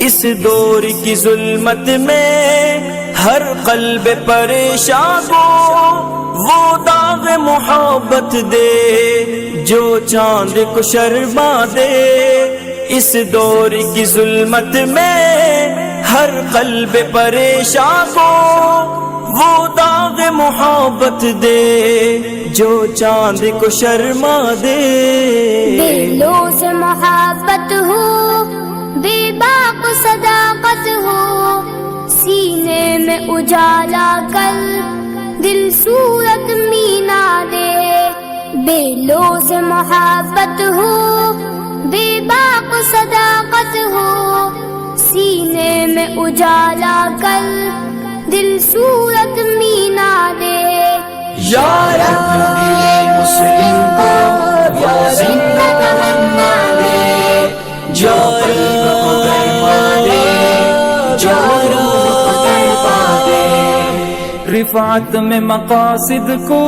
اس دور کی ظلمت میں ہر قلب پریشان کو وہ داغ محبت دے جو چاند کو شرما دے. اس دور کی ظلمت میں ہر قلب پریشان کو وہ داغ محبت دے جو چاند کو شرما دے. دلوں سے محبت ہو، بے باک صداقت ہو، سینے میں اجالا کر دل صورت مینا دے. دلوں سے محبت ہو، بے باک صداقت ہو، سینے میں اجالا کر دل صورت مینا دے. یا رب دل مسلم کو یا زندہ تمنا دے، یا رب کو گرما دے، یا رب کو تڑپا دے. رفعت میں مقاصد کو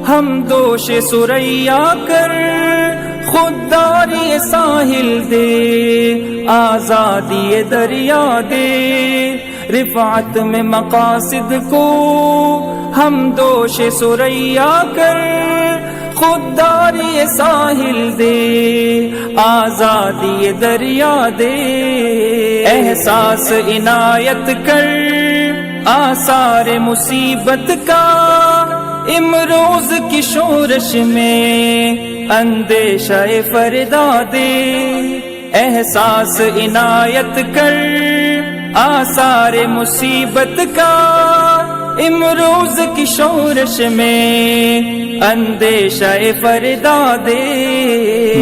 ہم دوش سریا کر خودداری ساحل دے، آزادی دریا دے. رفعت میں مقاصد کو ہم دوش سریا کر خودداری ساحل دے، آزادی دریا دے. احساس عنایت کر آثار مصیبت کا امروز کی شورش میں اندیشہ فردا دے. احساس عنایت کر آثار مصیبت کا امروز کی شورش میں اندیشہ فردا دے.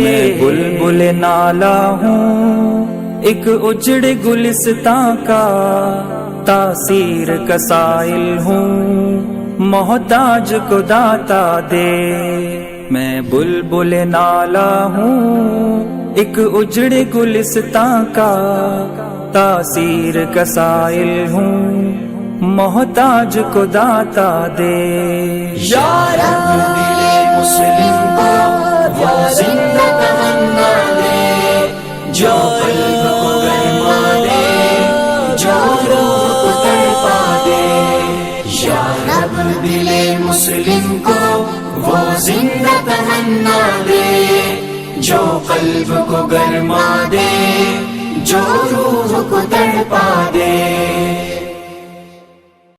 میں بلبل نالا ہوں ایک اجڑ گلستاں کا، تاثیر کا سائل ہوں محتاج کو داتا دے. میں بلبل نالا ہوں ایک اجڑ گلستاں کا، تاثیر کا سائل ہوں محتاج کو داتا دے. یا رب دل مسلم کو یا زندہ تمنا دے، جو قلب کو گرما دے، جو روح کو تڑپا دے. یا رب دل مسلم کو وہ زندہ تمنا دے، جو قلب کو گرما دے، جو روح کو تڑپا دے.